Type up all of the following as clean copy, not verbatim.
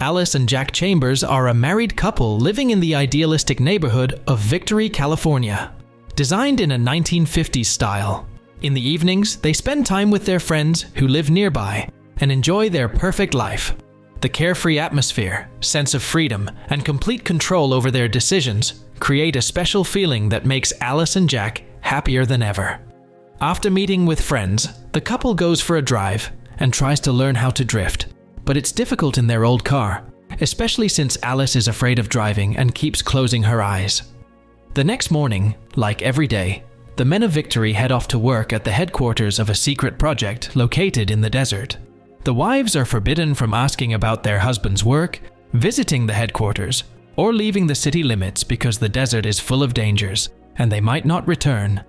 Alice and Jack Chambers are a married couple living in the idealistic neighborhood of Victory, California. Designed in a 1950s style. In the evenings, they spend time with their friends who live nearby and enjoy their perfect life. The carefree atmosphere, sense of freedom, and complete control over their decisions create a special feeling that makes Alice and Jack happier than ever. After meeting with friends, the couple goes for a drive and tries to learn how to drift, but it's difficult in their old car, especially since Alice is afraid of driving and keeps closing her eyes. The next morning, like every day, the men of Victory head off to work at the headquarters of a secret project located in the desert. The wives are forbidden from asking about their husband's work, visiting the headquarters, or leaving the city limits because the desert is full of dangers and they might not return.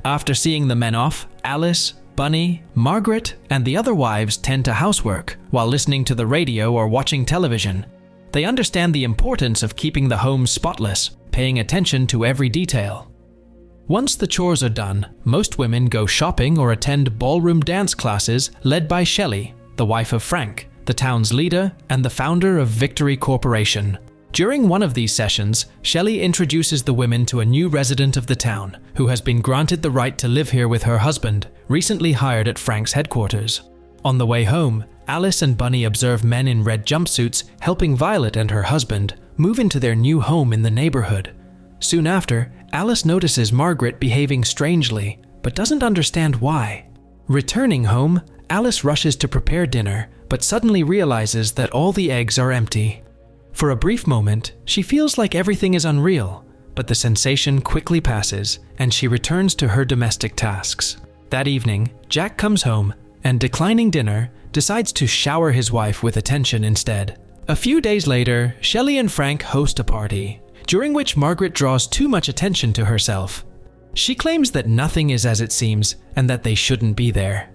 After seeing the men off, Alice, Bunny, Margaret, and the other wives tend to housework while listening to the radio or watching television. They understand the importance of keeping the home spotless, paying attention to every detail. Once the chores are done, most women go shopping or attend ballroom dance classes led by Shelley, the wife of Frank, the town's leader and the founder of Victory Corporation. During one of these sessions, Shelley introduces the women to a new resident of the town who has been granted the right to live here with her husband, recently hired at Frank's headquarters. On the way home, Alice and Bunny observe men in red jumpsuits helping Violet and her husband move into their new home in the neighborhood. Soon after, Alice notices Margaret behaving strangely, but doesn't understand why. Returning home, Alice rushes to prepare dinner, but suddenly realizes that all the eggs are empty. For a brief moment, she feels like everything is unreal, but the sensation quickly passes and she returns to her domestic tasks. That evening, Jack comes home and, declining dinner, decides to shower his wife with attention instead. A few days later, Shelley and Frank host a party, during which Margaret draws too much attention to herself. She claims that nothing is as it seems and that they shouldn't be there.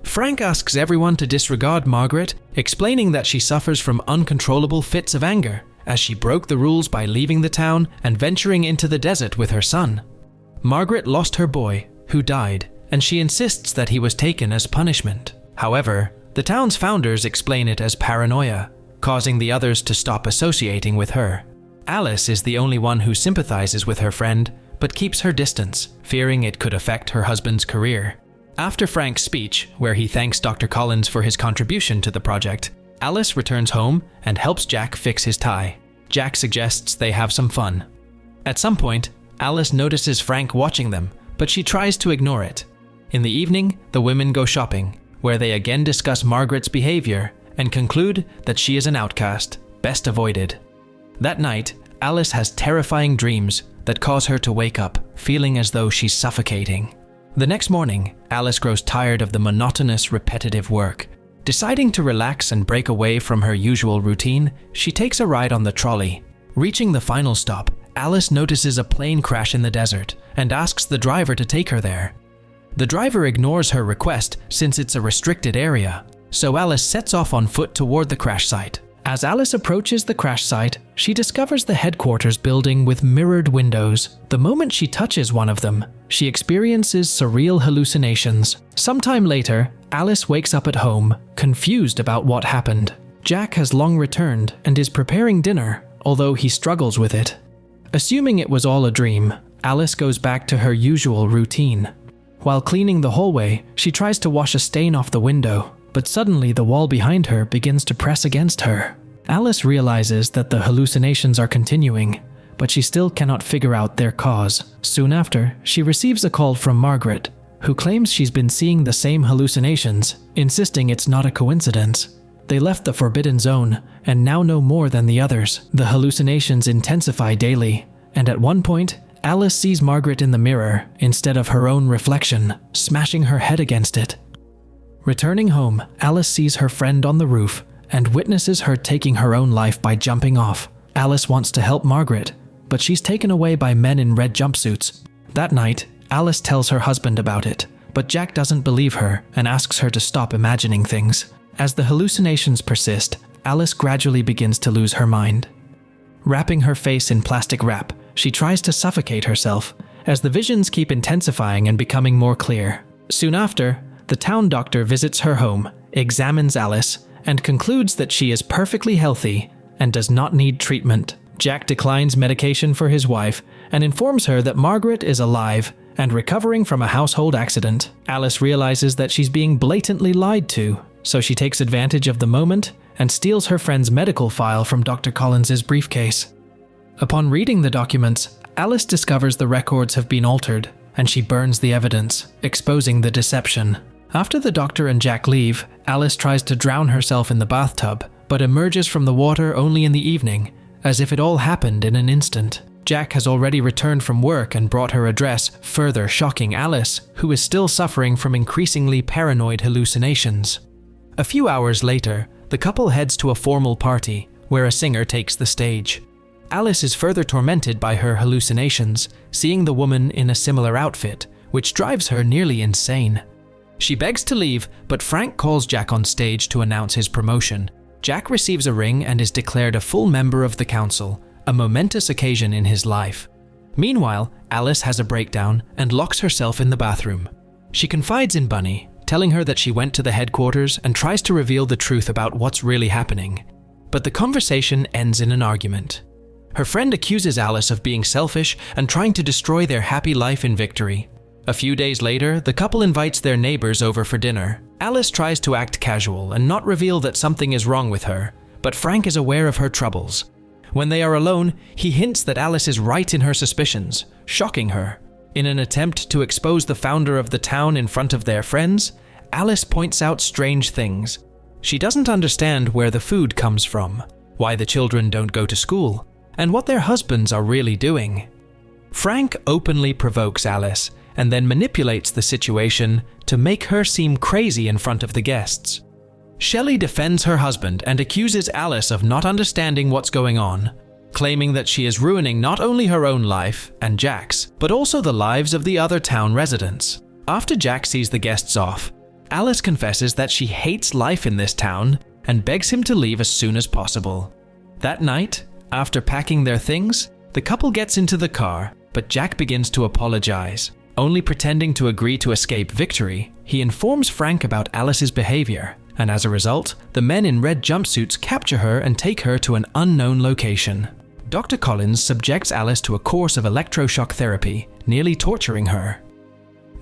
Frank asks everyone to disregard Margaret, explaining that she suffers from uncontrollable fits of anger, as she broke the rules by leaving the town and venturing into the desert with her son. Margaret lost her boy, who died, and she insists that he was taken as punishment. However, the town's founders explain it as paranoia, causing the others to stop associating with her. Alice is the only one who sympathizes with her friend, but keeps her distance, fearing it could affect her husband's career. After Frank's speech, where he thanks Dr. Collins for his contribution to the project, Alice returns home and helps Jack fix his tie. Jack suggests they have some fun. At some point, Alice notices Frank watching them, but she tries to ignore it. In the evening, the women go shopping, where they again discuss Margaret's behavior and conclude that she is an outcast, best avoided. That night, Alice has terrifying dreams that cause her to wake up, feeling as though she's suffocating. The next morning, Alice grows tired of the monotonous, repetitive work. Deciding to relax and break away from her usual routine, she takes a ride on the trolley. Reaching the final stop, Alice notices a plane crash in the desert and asks the driver to take her there. The driver ignores her request since it's a restricted area, so Alice sets off on foot toward the crash site. As Alice approaches the crash site, she discovers the headquarters building with mirrored windows. The moment she touches one of them, she experiences surreal hallucinations. Sometime later, Alice wakes up at home, confused about what happened. Jack has long returned and is preparing dinner, although he struggles with it. Assuming it was all a dream, Alice goes back to her usual routine. While cleaning the hallway, she tries to wash a stain off the window, but suddenly the wall behind her begins to press against her. Alice realizes that the hallucinations are continuing, but she still cannot figure out their cause. Soon after, she receives a call from Margaret, who claims she's been seeing the same hallucinations, insisting it's not a coincidence. They left the Forbidden Zone and now know more than the others. The hallucinations intensify daily, and at one point, Alice sees Margaret in the mirror instead of her own reflection, smashing her head against it. Returning home, Alice sees her friend on the roof and witnesses her taking her own life by jumping off. Alice wants to help Margaret, but she's taken away by men in red jumpsuits. That night, Alice tells her husband about it, but Jack doesn't believe her and asks her to stop imagining things. As the hallucinations persist, Alice gradually begins to lose her mind. Wrapping her face in plastic wrap, she tries to suffocate herself, as the visions keep intensifying and becoming more clear. Soon after, the town doctor visits her home, examines Alice, and concludes that she is perfectly healthy and does not need treatment. Jack declines medication for his wife and informs her that Margaret is alive and recovering from a household accident. Alice realizes that she's being blatantly lied to, so she takes advantage of the moment and steals her friend's medical file from Dr. Collins's briefcase. Upon reading the documents, Alice discovers the records have been altered, and she burns the evidence, exposing the deception. After the doctor and Jack leave, Alice tries to drown herself in the bathtub, but emerges from the water only in the evening, as if it all happened in an instant. Jack has already returned from work and brought her a dress, further shocking Alice, who is still suffering from increasingly paranoid hallucinations. A few hours later, the couple heads to a formal party, where a singer takes the stage. Alice is further tormented by her hallucinations, seeing the woman in a similar outfit, which drives her nearly insane. She begs to leave, but Frank calls Jack on stage to announce his promotion. Jack receives a ring and is declared a full member of the council, a momentous occasion in his life. Meanwhile, Alice has a breakdown and locks herself in the bathroom. She confides in Bunny, telling her that she went to the headquarters and tries to reveal the truth about what's really happening. But the conversation ends in an argument. Her friend accuses Alice of being selfish and trying to destroy their happy life in Victory. A few days later, the couple invites their neighbors over for dinner. Alice tries to act casual and not reveal that something is wrong with her, but Frank is aware of her troubles. When they are alone, he hints that Alice is right in her suspicions, shocking her. In an attempt to expose the founder of the town in front of their friends, Alice points out strange things. She doesn't understand where the food comes from, why the children don't go to school, and what their husbands are really doing. Frank openly provokes Alice and then manipulates the situation to make her seem crazy in front of the guests. Shelley defends her husband and accuses Alice of not understanding what's going on, claiming that she is ruining not only her own life and Jack's, but also the lives of the other town residents. After Jack sees the guests off, Alice confesses that she hates life in this town and begs him to leave as soon as possible. That night, after packing their things, the couple gets into the car, but Jack begins to apologize. Only pretending to agree to escape Victory, he informs Frank about Alice's behavior, and as a result, the men in red jumpsuits capture her and take her to an unknown location. Dr. Collins subjects Alice to a course of electroshock therapy, nearly torturing her.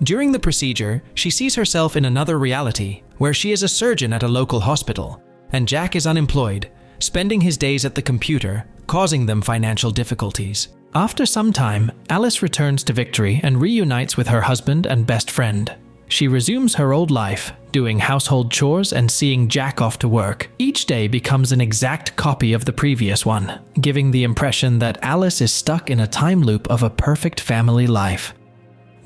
During the procedure, she sees herself in another reality, where she is a surgeon at a local hospital, and Jack is unemployed, spending his days at the computer, causing them financial difficulties. After some time, Alice returns to Victory and reunites with her husband and best friend. She resumes her old life, doing household chores and seeing Jack off to work. Each day becomes an exact copy of the previous one, giving the impression that Alice is stuck in a time loop of a perfect family life.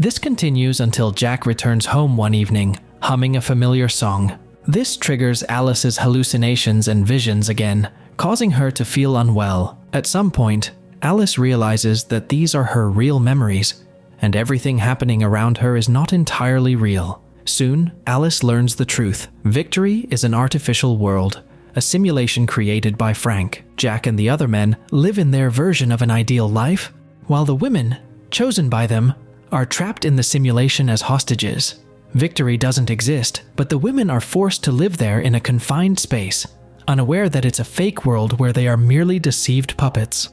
This continues until Jack returns home one evening, humming a familiar song. This triggers Alice's hallucinations and visions again, causing her to feel unwell. At some point, Alice realizes that these are her real memories, and everything happening around her is not entirely real. Soon, Alice learns the truth. Victory is an artificial world, a simulation created by Frank. Jack and the other men live in their version of an ideal life, while the women, chosen by them, are trapped in the simulation as hostages. Victory doesn't exist, but the women are forced to live there in a confined space, unaware that it's a fake world where they are merely deceived puppets.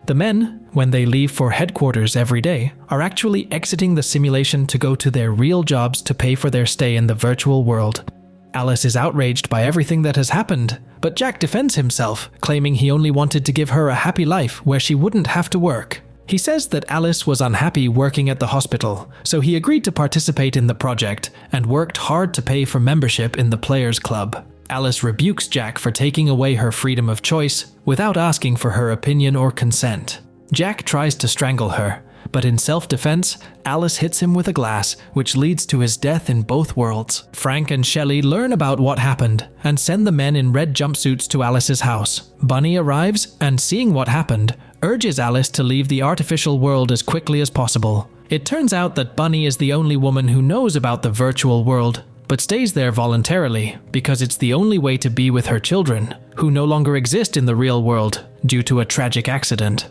The men, when they leave for headquarters every day, are actually exiting the simulation to go to their real jobs to pay for their stay in the virtual world. Alice is outraged by everything that has happened, but Jack defends himself, claiming he only wanted to give her a happy life where she wouldn't have to work. He says that Alice was unhappy working at the hospital, so he agreed to participate in the project and worked hard to pay for membership in the Players Club. Alice rebukes Jack for taking away her freedom of choice without asking for her opinion or consent. Jack tries to strangle her, but in self-defense, Alice hits him with a glass, which leads to his death in both worlds. Frank and Shelley learn about what happened and send the men in red jumpsuits to Alice's house. Bunny arrives and, seeing what happened, urges Alice to leave the artificial world as quickly as possible. It turns out that Bunny is the only woman who knows about the virtual world, but stays there voluntarily because it's the only way to be with her children, who no longer exist in the real world due to a tragic accident.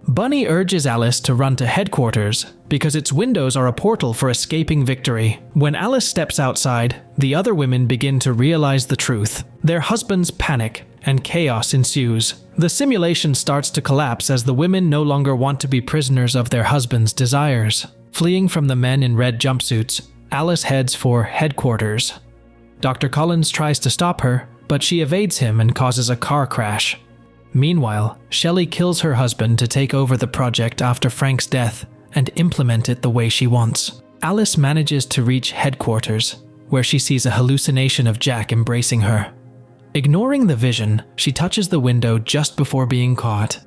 Bunny urges Alice to run to headquarters because its windows are a portal for escaping Victory. When Alice steps outside, the other women begin to realize the truth. Their husbands panic, and chaos ensues. The simulation starts to collapse as the women no longer want to be prisoners of their husbands' desires. Fleeing from the men in red jumpsuits, Alice heads for headquarters. Dr. Collins tries to stop her, but she evades him and causes a car crash. Meanwhile, Shelley kills her husband to take over the project after Frank's death and implement it the way she wants. Alice manages to reach headquarters, where she sees a hallucination of Jack embracing her. Ignoring the vision, she touches the window just before being caught.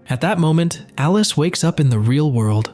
At that moment, Alice wakes up in the real world.